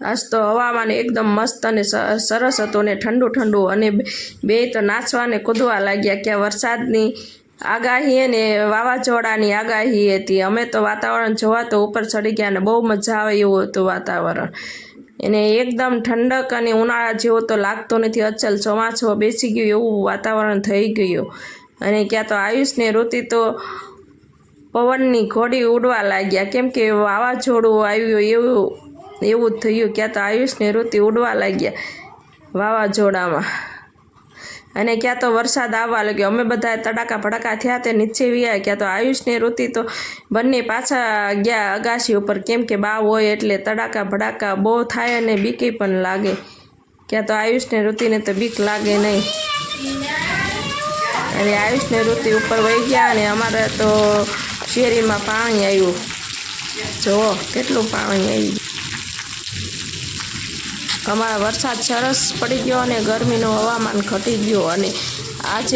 आज तो हवामान एकदम मस्त अने सरस हतुं ने ठंडू ठंडू अने बे तो नाचवा ने कूदवा लाग्या के वरसादनी आगाही ने वावाझोडानी आगाही हती। अमे तो वातावरण जोवा तो ऊपर चढ़ी गया ने बहु मजा आवे एवुं हतुं वातावरण। एने एकदम ठंडक अने उनाळा जेवो तो लागतो नथी, अचल ચોમાસું बेसी गयुं एवुं वातावरण थई गयुं। अने क्या तो आयुष ने ऋतु तो पवननी घोड़ी उड़वा लाग्या केम के वावाझोडुं आव्युं एवुं थयुं। क्या तो आयुष ने ऋतु उड़वा लाग्या वावाझोडामां अने क्या तो वरसाद आववा लाग्यो। अमे बधाए तड़ाका भड़ाका थया ते नीचे व्याया। क्या तो आयुष ने ऋतु तो बंने पाछा गया अगाशी उपर केम के बाव होय एटले तड़ाका भड़ाका बहु थाय अने बीके पण लागे। क्या तो आयुष ने ऋतु ने तो बीक लागे नहीं। अरे आयुष ने ऋतु उपर वही गया अने अमारे तो शेरीमां पाणी आव्युं। जो केटलुं पाणी आव्युं। अमारा वरसाद सरस पड़ी गयो अने गरमीनुं हवामान घटी गयुं अने आज